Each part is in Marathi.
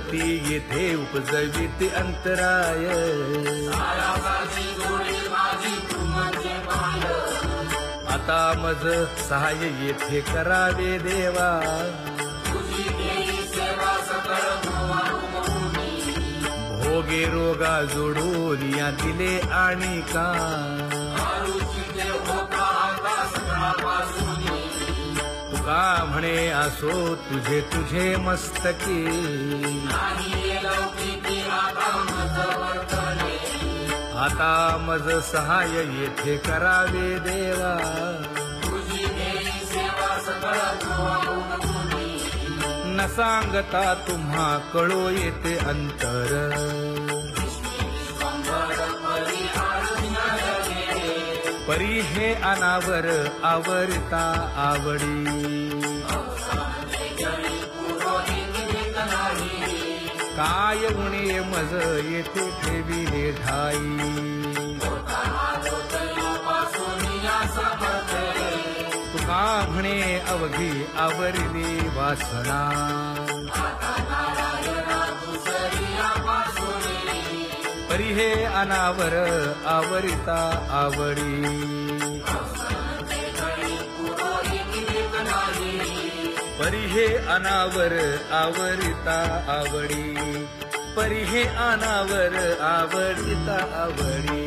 गती येथे उपजविते अंतराय आता मज सहाय्य येथे करावे देवा भोगे रोगा जोडून या दिले आणि का तुका म्हणे असो तुझे तुझे मस्तकी आता मज सहाय्य येथे करावे देवा न सांगता तुम्हा कळो येते अंतर परी हे अनावर आवरता आवडी काय उणे मज येथे ठेविले ठाई तुका म्हणे अवघी आवरली वासना परी हे अनावर आवरिता आवडी परी हे अनावर आवरिता आवडी परी हे अनावर आवडिता आवडी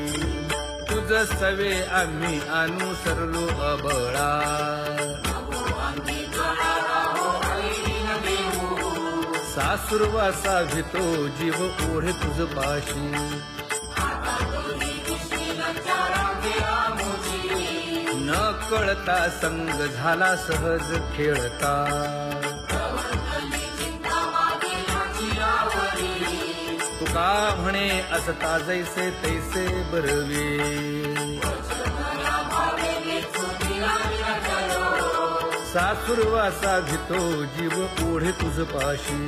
तुझ सवे आम्ही अनुसरलो अबळा सासुरवासा भितो जीव ओढे तुझ पाशी न कळता संग झाला सहज खेळता तुका म्हणे असता जैसे तैसे बरवे सासुरवासा भितो जीव ओढे तुझ पाशी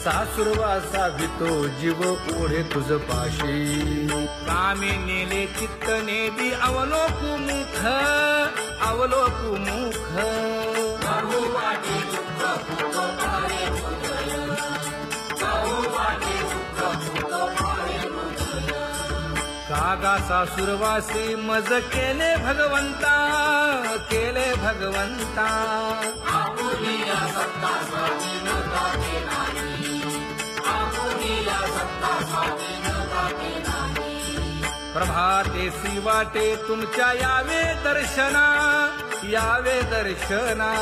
सासुरवासा भितो जीव ओढे तुझ पाशी कामे नेले चित्त नेदी अवलोकु मुख अवलोकु मुख कागा सासुरवासी मज केले भगवंता केले भगवंता प्रभातेसी वाटे तुमच्या यावे दर्शना यावे दर्शना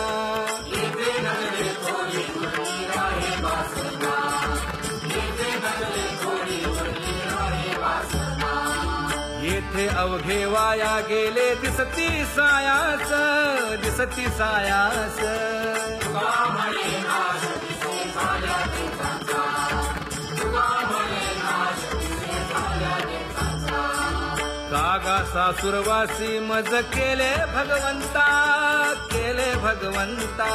येथे अवघे वाया गेले दिसती सायास दिसती सायास कागा सासुरवासी मज केले भगवंता केले भगवंता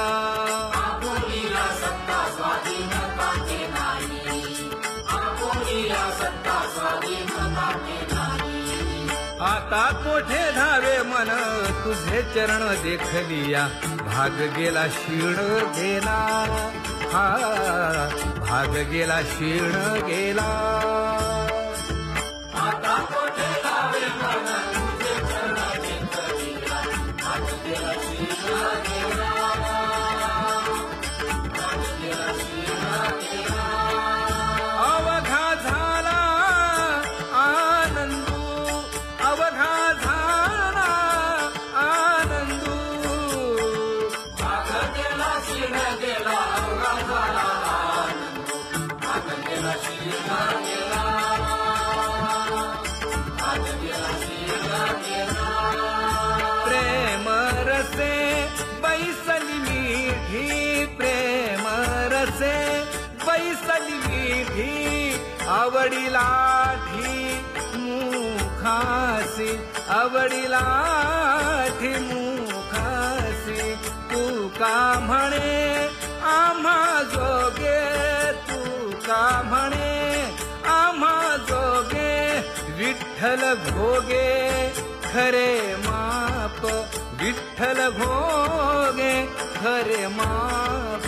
आता कोठे धावे मन तुझे चरण देखलिया भाग गेला क्षीण गेला हा भाग गेला क्षीण गेला आता कोठे धावे मन तुझे चरण देखलिया भाग गेला क्षीण गेला भाग गेला क्षीण गेला अवघा झाला अवघा झाला आनंदू भाग गेला क्षीण गेला अवघा झाला आनंदू भाग गेला क्षीण गेला भाग गेला क्षीण गेला प्रेम रसे बैसली मीठी प्रेम रसे बैसली मीठी आवडीला मुखासी आवडीला मुखासी तू का म्हणे आम्हा जोगे तू का म्हणे आम्हा जोगे विठ्ठल भोगे खरे माप विठ्ठल भोगे खरे माप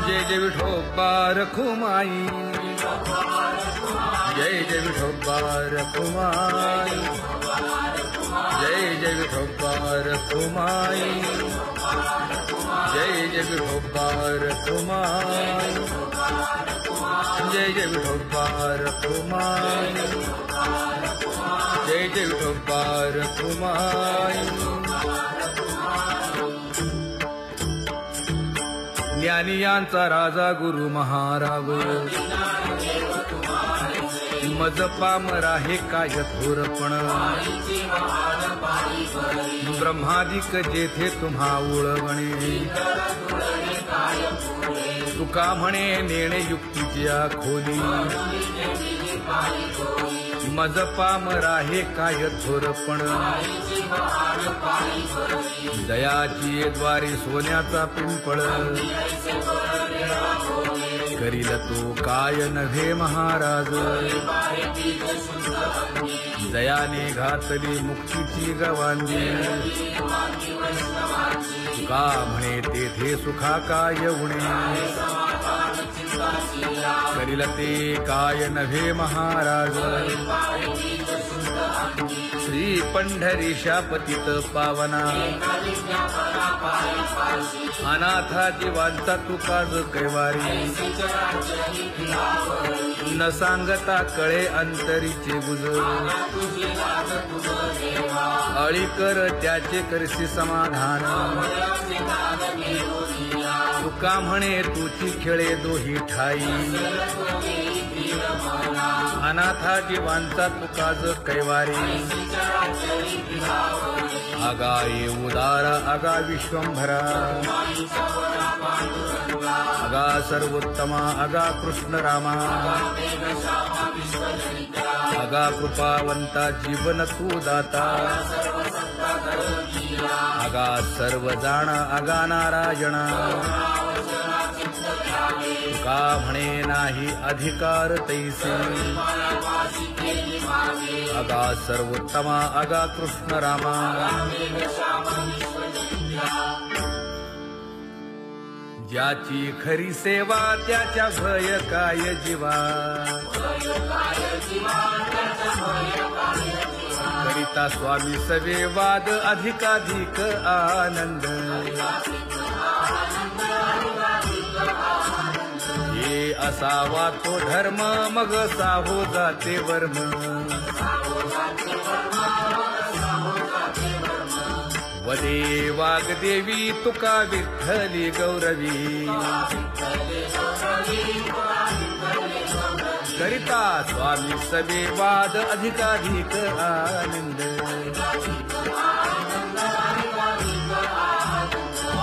जय जय विठोबा रखुमाई जय जय विठोबा रखुमाई जय जय विठोबा रखुमाई जय जय विठोबा रखुमाई जय जय विठोबा रखुमाई जय जय विठोबा रखुमाई ज्ञानियांचा राजा गुरु महाराव मज पामरा हे काय थोरपण ब्रह्मादिक जेथे तुम्हा उळवणे तुका म्हणे नेणे युक्तीची खोली मज पामरा हे काय थोरपण दयाची द्वारे सोन्याचा पिंपळ करील तो काय नव्हे महाराज दयाने घातली मुक्तीची गवांगी तुका म्हणे तेथे सुखा काय उणे करील ते काय नव्हे महाराज श्री पंढरीशा पतित पावना अनाथा जीवांचा तुकाज कैवारी न सांगता कळे अंतरीचे गुज अळी कर त्याचे करशी समाधान तुका म्हणे तुची खेळे दोही ठाई अनाथा जीवांचा तुकाज कैवारी आगा ये उदारा आगा विश्वंभरा आगा सर्वोत्तमा आगा कृष्ण रामा आगा कृपावंता जीवन तू दाता आगा सर्व जाणा आगा नारायणा तुका म्हणे नाही अधिकार तैसे आगा सर्वोत्तमा आगा कृष्ण रामा ज्याची खरी सेवा त्याच्या भय काय जीवा करिता स्वामी सवे वाद अधिकाधिक आनंद ये असावा तो धर्म मग साहो जाते वर्म वदे वाग्देवी तुका विठ्ठली गौरवी करिता स्वामी सवे वाद अधिकाधिक आनंद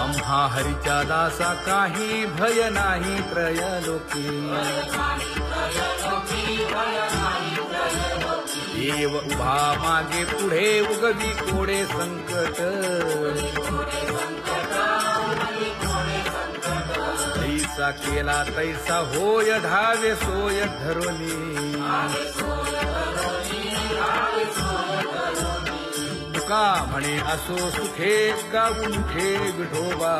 आम्हा हरीच्या दासा काही भय नाही त्रयलोकी देव उभा मागे पुढे उगवी कोडे संकट तैसा केला तैसा होय धावे सोय धरोनी तुका म्हणे असो सुखे गाऊन ठे विठोबा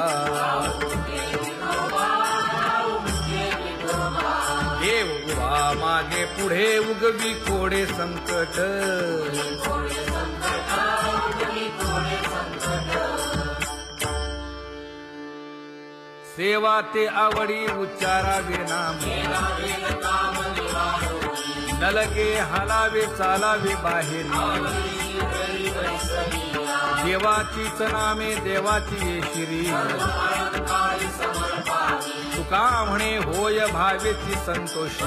देव उभा मागे पुढे उगवी कोडे संकट सेवा ते आवडी उच्चारावे नाम न लगे हालावे चालावे बाहेर देवाचीच नामे देवाची श्री तुका म्हणे होय भावेची संतोष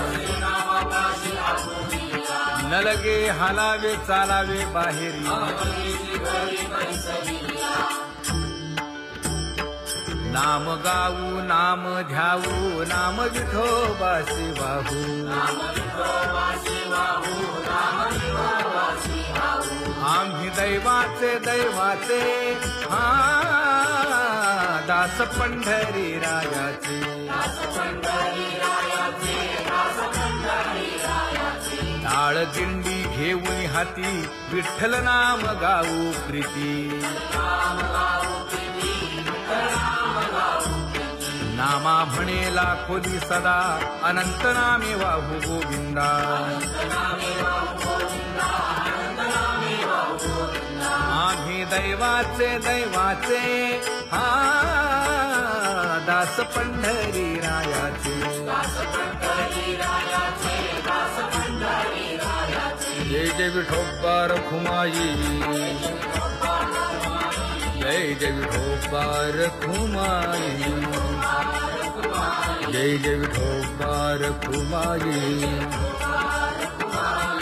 न लगे हालावे चालावे बाहेरी नाम गाऊ नाम ध्याऊ नाम विठोबासी वाहू आम्ही दैवाचे दैवाचे हा दास पंढरी रायाचे टाळ दिंडी घेऊन हाती विठ्ठल नाम गाऊ प्रीती नामा म्हणेला खोली सदा अनंत नामे वाहू गोविंदा आम्ही दैवाचे दैवाचे हा दास पंढरी रायाचे जय जय विठोबा रखुमाई जय जय विठोबा रखुमाई जय जय विठोबा रखुमाई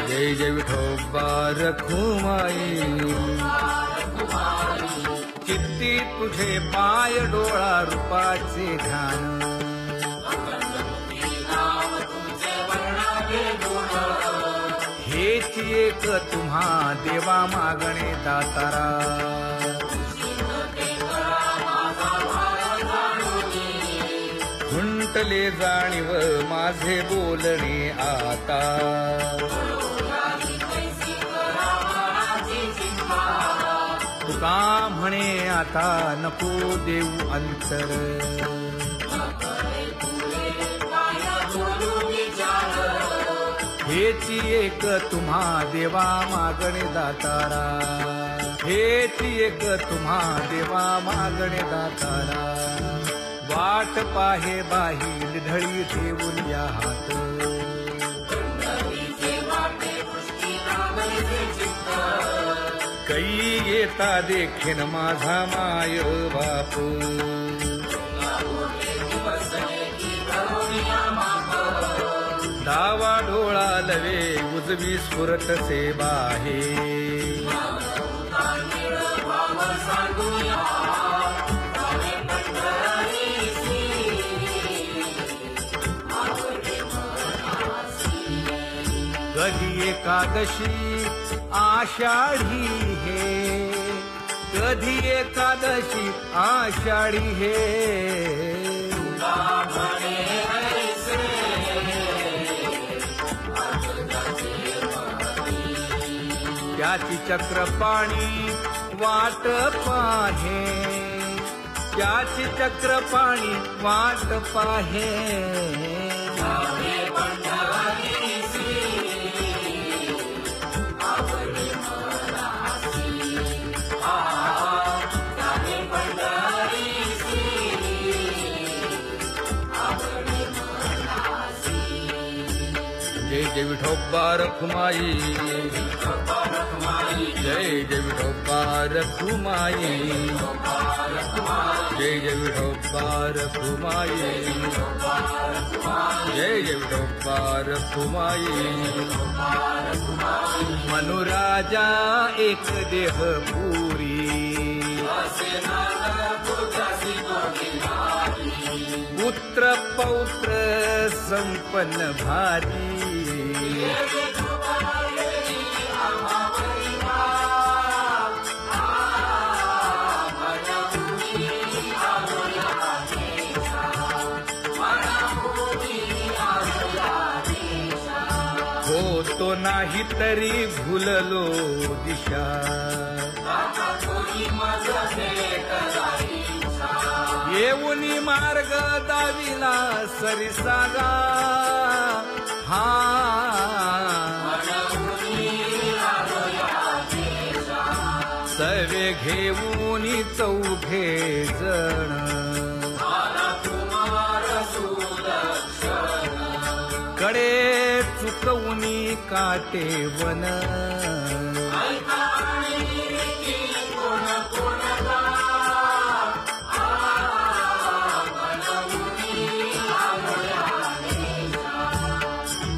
जय जय विठोबा रखुमाई चित्ती तुझे पाय डोळा रूपाचे ध्यान हेच एक तुम्हा देवा मागणे दातारा खुंटले जाणीव माझे बोलणे आता तुका म्हणे आता नको देऊ अंतर हेची एक तुम्हा देवा मागणे दातारा हेची एक तुम्हा देवा मागणे दातारा वाट पाहे बाही ढळी ठेवून या हात कै येता देखीन माझा माय बाप डावा डोळा लवे उजवी स्फुरत से बाहे कधी एकादशी आषाढी हे कधी एकादशी आषाढी हे त्याची चक्रपाणी वाट पाहे त्याची चक्रपाणी वाट पाहे जय जय विठोबा रखुमाई जय जय विठोबा रखुमाई जय जय विठोबा रखुमाई जय जय विठोबा रखुमाई मनुराजा एक देह पुरी पुत्र पौत्र संपन्न भारी होतो नाही तरी भुललो दिशा येऊनी मार्ग दाविला सरिसागा हा सवे घेऊनी चौघे जण कडे चुकवूनी काटे वन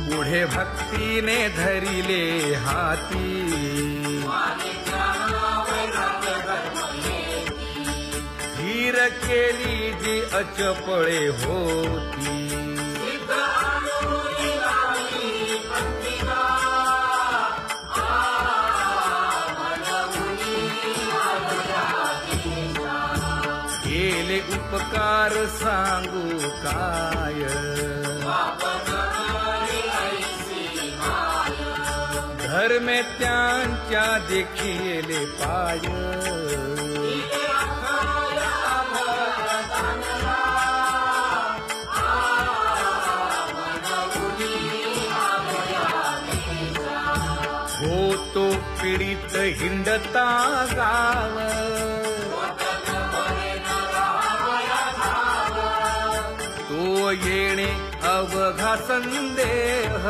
पुढे भक्तीने धरिले हाती धीर केली जी अचपळे होती उपकार सांगू काय, धर्मेत्यांच्या देखिले पाय, होतो पीडित हिंडता गाव, तो येणे अवघा संदेह,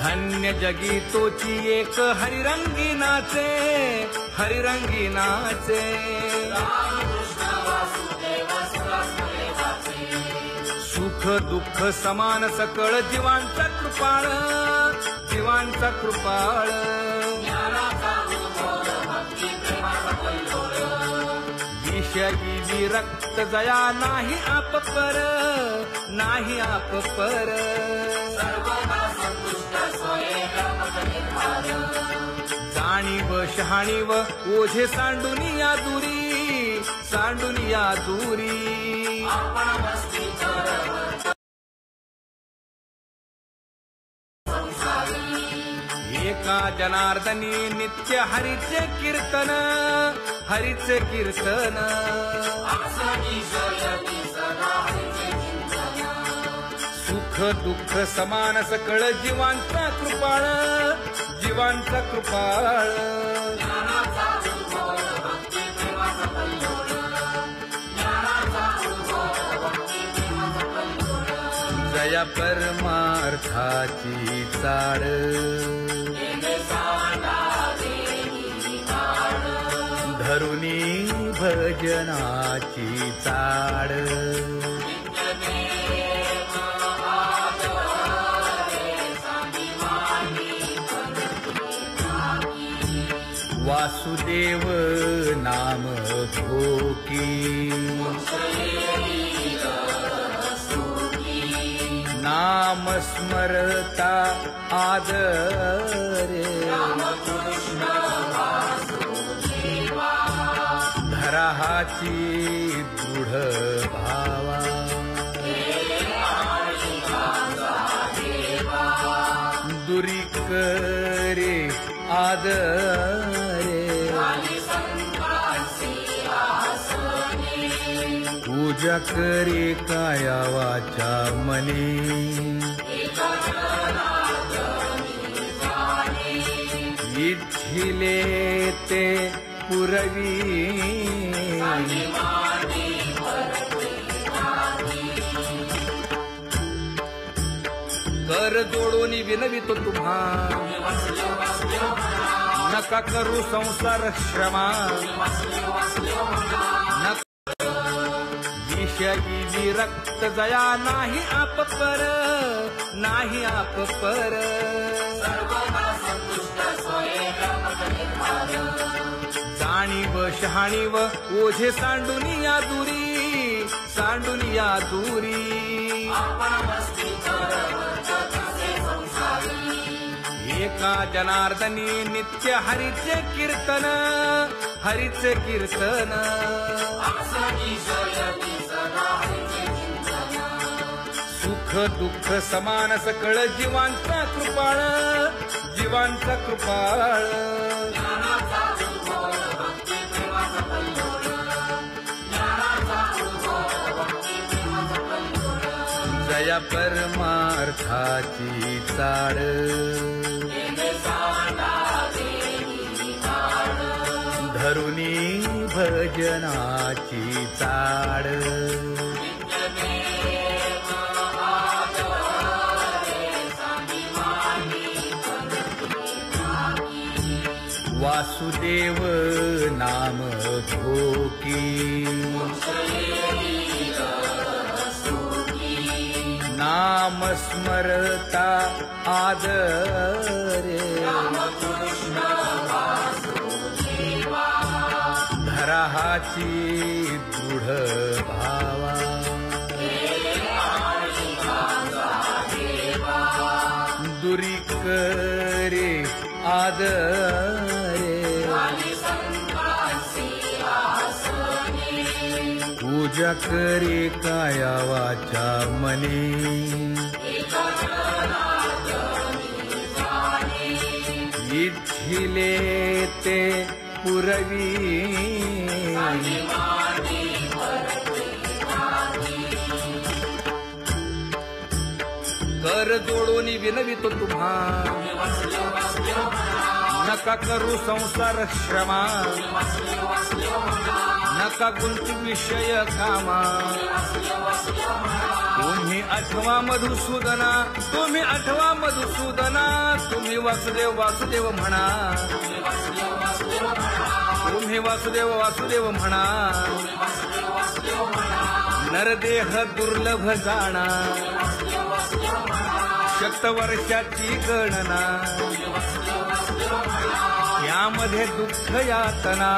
धन्य जगी तोची एक हरिरंगी नाचे, हरिरंगी नाचे, सुख दुःख समान सकळ जीवांचा कृपाळ, जीवांचा कृपाळ, विषयी विरक्त जया नाही आप पर, नाही आप पर, जाणीव शहाणीव ओझे सांडुनिया दुरी, सांडुनिया दुरी, एका जनार्दनी नित्य हरीचे कीर्तन, हरीचे कीर्तन, सुख दुःख समान सकळ जीवांचा कृपाळ, जीवांचा कृपाळ, जया परमार्थाची चाड, धरुनी भजनाची चाड, वासुदेव नाम भोकी, नाम स्मरता आदरे, धराहाची दृढ भावा, दुरी करे आदरे, पूजा करे काया वाचा मनी, इच्छिले ते पुरवी, कर जोडून विनवितो तुम्हा, नका करू संसार श्रमा, विषयी विरक्त जया नाही आप पर, नाही आप पर, जाणीव शहाणीव ओझे सांडुनिया दुरी, सांडुनिया दुरी, एका जनार्दनी नित्य हरीचे कीर्तन, हरीचे कीर्तन, सुख दुःख समान सकळ जीवांचा कृपाळ, जीवांचा कृपाळ, जया परमार्थाची चाड, धरुनी भजनाची चाड, वासुदेव नाम भोकी, नाम स्मरता आदरे, धराहाची दृढ भावा दुरी करे आदरे पूजा करे काया वाचा मने इच्छिले ते पुरवी कर जोडून विनवितो तुम्हा नका करू संसार श्रमा नका गुंती विषय कामा तुम्ही आठवा मधुसूदना तुम्ही आठवा मधुसूदना तुम्ही वासुदेव वासुदेव म्हणा तुम्ही वासुदेव वासुदेव म्हणा नरदेह दुर्लभ जाणा शतवर्षाची गणना यामध्ये दुःख यातना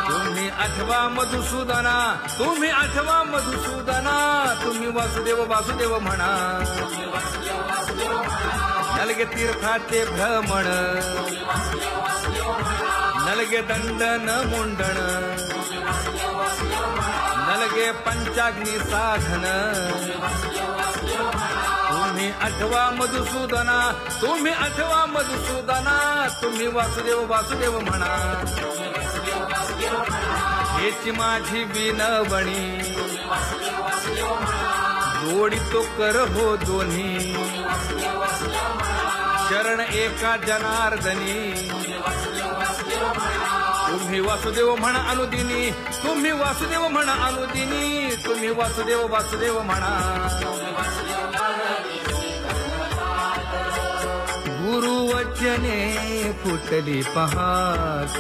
तुम्ही आठवा मधुसूदना तुम्ही आठवा मधुसूदना तुम्ही वासुदेव वासुदेव म्हणा नलगे तीर्थाचे भ्रमण नलगे दंडन मुंडण नलगे पंचाग्नी साधन तुम्ही आठवा मधुसूदना तुम्ही आठवा मधुसूदना तुम्ही वासुदेव वासुदेव म्हणा हेची माझी विनवणी जोडी तो कर हो दोन्ही शरण एका जनार्दनी तुम्ही वासुदेव म्हणा अनुदिनी तुम्ही वासुदेव म्हणा अनुदिनी तुम्ही वासुदेव वासुदेव म्हणा गुरुवचने फुटली पहाट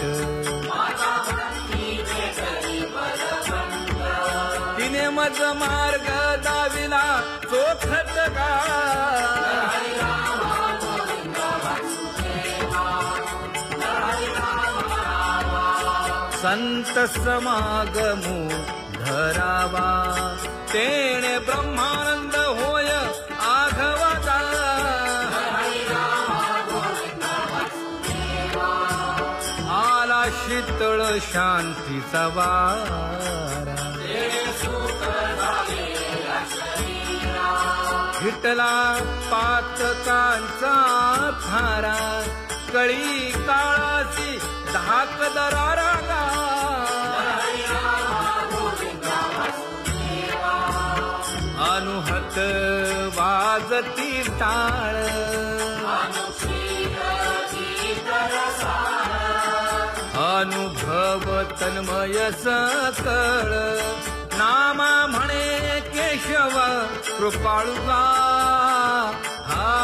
तिने मज मार्ग दाविला चोखत का संत समागमू धरावा तेणे ब्रह्मानंद होय आघवता आला शीतळ शांतीचा वारा हिटला पातकांचा थारा कळी काळाची धाक दरारा अनुहत वाजती टाळ अनुभव तन्मय सकळ नामा म्हणे केशव कृपाळुगा हा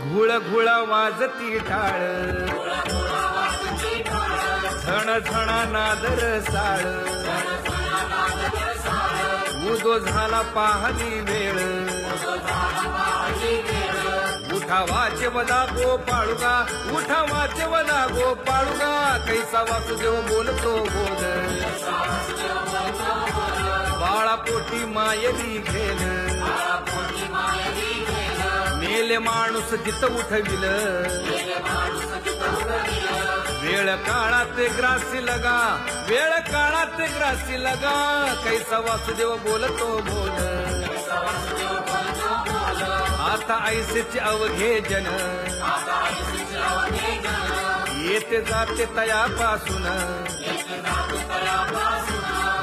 घुळ घुळ वाजती टाळ झण झण नादर साळ उदो झाला पाहली वेळ उठा वाचे वदा गोपाळुगा उठा वाचे वदा गोपाळुगा कैसा वासुदेव बोलतो बोल बाळा पोटी मायली घेल मेले माणूस जित उठविल वेळ काळात ग्रासी लगा वेळ काळात ग्रासी लगा कैसा वासुदेव बोलतो बोल आता ऐसेचे अवघे जन येते जाते तयापासून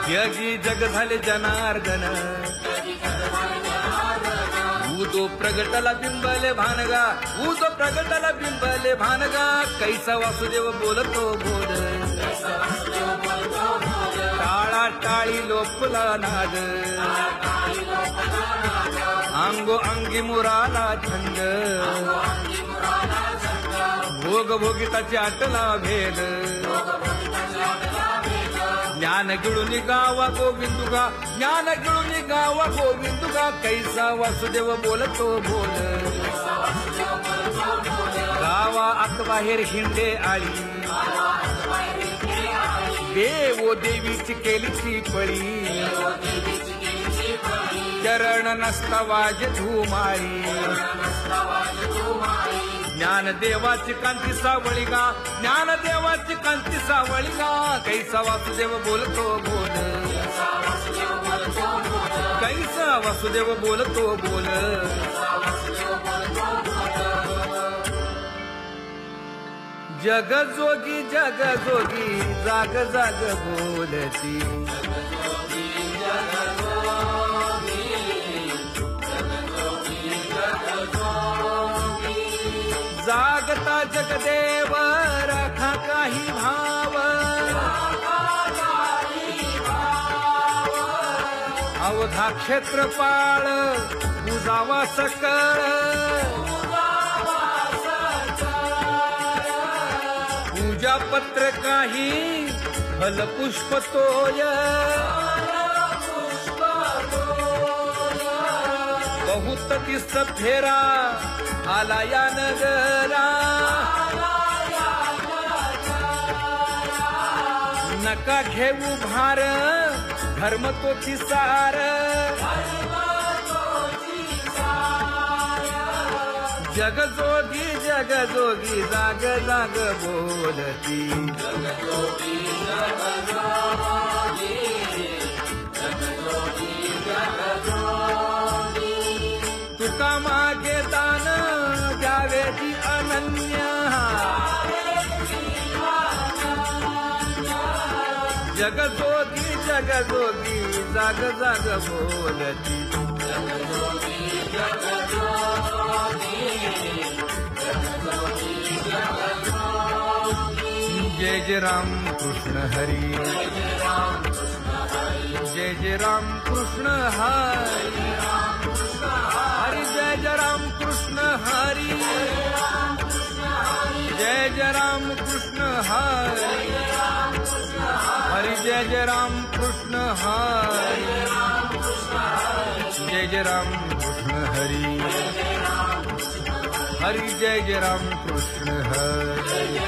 जगी जग झाले जनार्दन उदो प्रगटला बिंबले भानगा उदो प्रगटला बिंबले भानगा कैसा वासुदेव बोलतो बोल टाळा टाळी लोपला नाद अंगो अंगी मुराला छंद भोग भोगिताची आटला भेद ज्ञान गिळून गावा गोविंदुगा, ज्ञान गिळून गावा गोविंदुगा, कैसा वासुदेव बोलतो बोल. गावा आत बाहेर हिंडे आळी, देवो देवीची केलीची पळी, चरण नसता वाज धुमाळी. ज्ञान देवाची कांती सावळी गा, ज्ञान देवाची कांती सावळी गा, कैसा वासुदेव बोलतो बोल. कैसा वासुदेव बोलतो बोल. जग जोगी जाग जाग बोलती. जागता जगदेव राखा काही भाव, अवधा क्षेत्रपाळ पूजावा सकळ. पूजा पत्र काही फल पुष्प तोय, बहुत दिस फेरा आला या नगरा. नका घेऊ भार धर्म तोची सार, जग जोगी जाग जाग बोलती. तुका मागे दान द्यावेची अनन्य, जग जोगी जाग जाग बोलती. जय जय राम कृष्ण हरी, जय जय राम कृष्ण हरी, हरि जय जय राम कृष्ण हरी, जय जय राम कृष्ण हरी, हरि जय जय राम कृष्ण हरी, जय जय राम कृष्ण हरी, हरि जय जय राम कृष्ण हरी.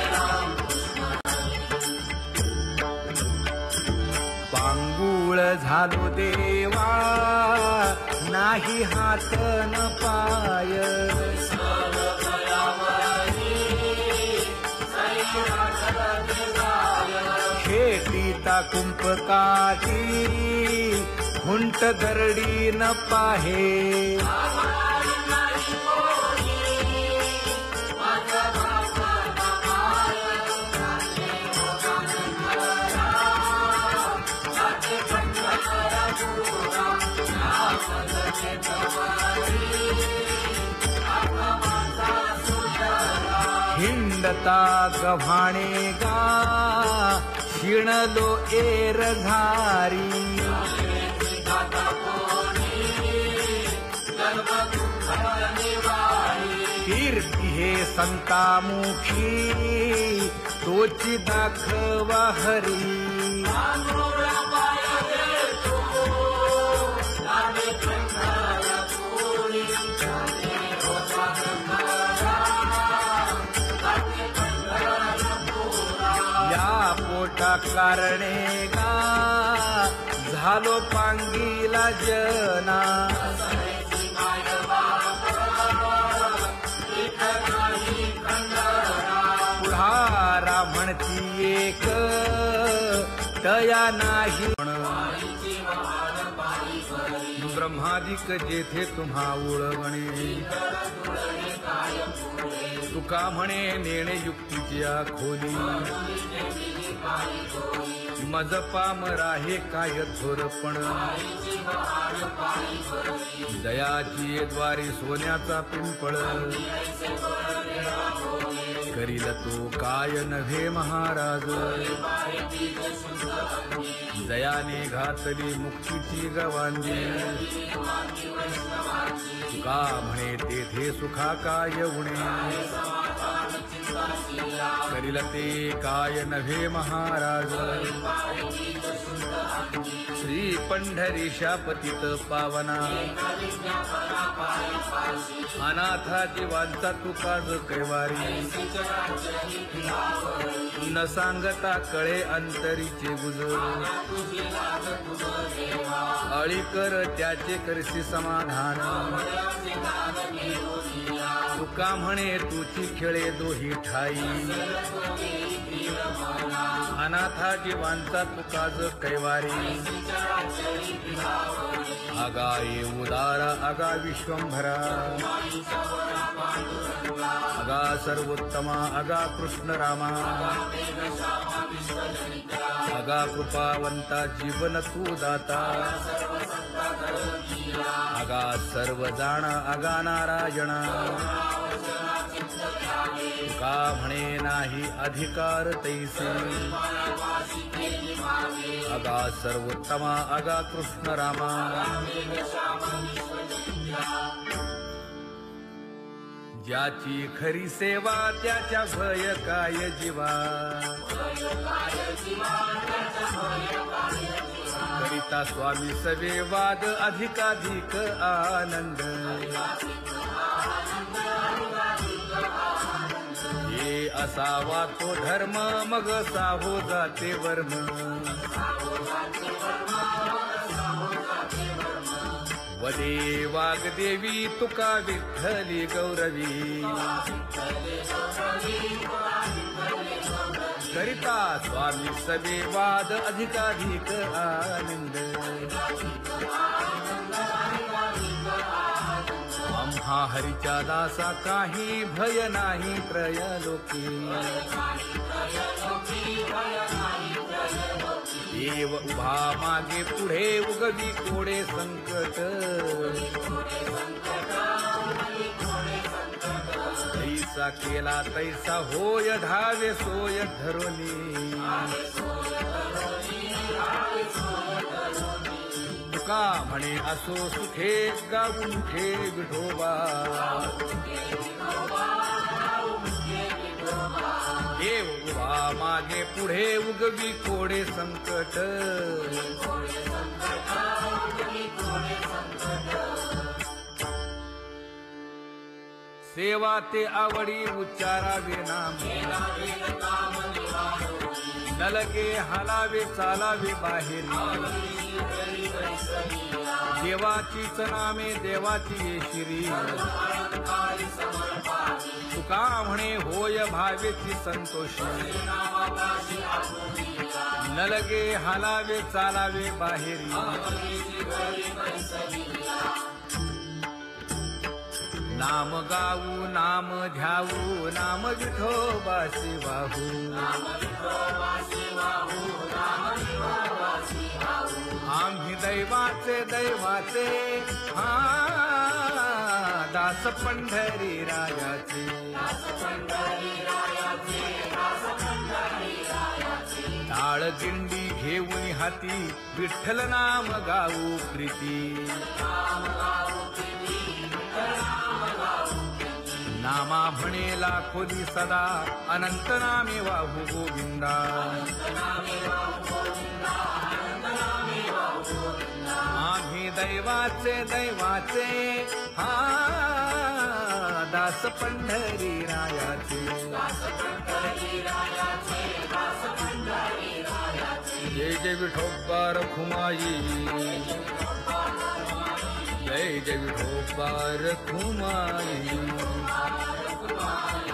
पांगुळ झालो देवा नाही हात न पाय, खेटीता कुंपकाठी हुंट दरडी न पाहे. हिंडता गव्हाणे गा शिणलो एरझारी, कीर्ती हे संतामुखी तोची दाखवा हरी. पोटा कारणे गा झालो पांगीला जना, पुढारा म्हणती एक तया नाही. ब्रह्मादिक जेथे तुम्हा ओळवणे, तुका म्हणे नेणे युक्तीच्या खोली. मज पामरा हे काय थोरपण, दयाची द्वारी सोन्याचा पिंपळ. करील तो काय नव्हे महाराज, दयाने घातली मुक्तीची गवांजी. तुका म्हणे तेथे सुखा काय उणे, करील ते काय नव्हे महाराज श्री पंढरीशा पतित पावना अनाथा जीवांचा तुकाज कैवारी न सांगता कळे अंतरीचे गुजर अळी कर त्याचे करशी समाधान तुका म्हणे तुची खेळे दोही ठाई अनाथा जीवांचा तुकाज कैवारी आगा ये उदारा आगा विश्वंभरा आगा सर्वोत्तमा आगा कृष्ण रामा आगा कृपावंता जीवन तू दाता आगा सर्व जाणा आगा नारायणा का म्हणे नाही अधिकार तैसे आगा सर्वोत्तमा आगा कृष्ण रामा ज्याची खरी सेवा त्याच्या भय काय जीवा करिता स्वामी सवे वाद अधिकाधिक आनंद हे असावा तो धर्म मग साहो जाते वर्म वदे वाग्देवी तुका विठ्ठली गौरवी करिता स्वामी सवे वाद अधिकाधिक आनंद आम्हा हरीच्या दासा काही भय नाही त्रयलोकी देव उभा मागे पुढे उगवी कोडे संकट तैसा केला तैसा होय धावे सोय धरोनी तुका म्हणे असो सुखे गाऊन ठे विठोबा देव उभा मागे पुढे उगवी कोडे संकट सेवा ते आवडी उच्चारावे नाम न लगे हालावे चालावे बाहेर देवाचीच नामे देवाची शिरी तुका म्हणे होय भावेची संतोषी न लगे हालावे चालावे बाहेरी नाम गाऊ नाम ध्याऊ नाम विठोबासी वाहू आम्ही दैवाचे दैवाचे हा दास पंढरी रायाचे टाळ दिंडी घेऊन हाती विठ्ठल नाम गाऊ प्रीती नामा म्हणे लाखोली सदा अनंत नामे वाहू गोविंदा आम्ही दैवाचे दैवाचे हा दास पंढरी रायाचे जय जय विठोबा रखुमाई जय जय विठोबा रखुमाई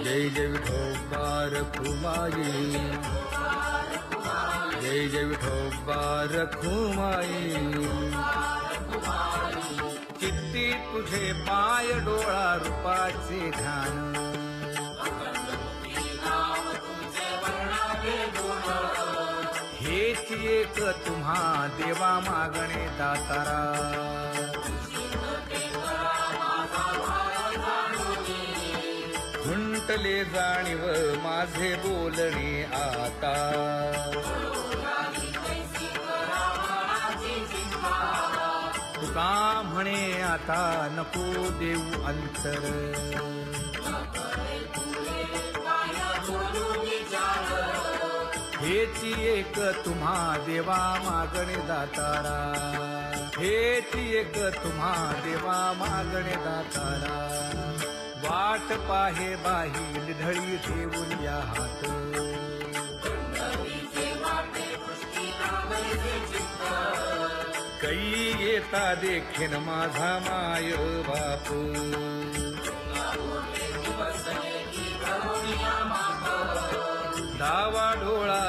जय जय विठोबा रखुमाई जय जय विठोबा रखुमाई चित्ती तुझे पाय डोळा रूपाचे ध्यान हेच एक तुम्हा देवा मागणे दातारा खुंटले जाणीव माझे बोलणे आता तुका म्हणे आता नको देऊ अंतर हेची एक तुम्हा देवा मागणे दातारा, हेची एक तुम्हा देवा मागणे दातारा. वाट पाहे बाही ढळी ठेवून या हात, कै येता देखीन माझा माय बाप. डावा डोळा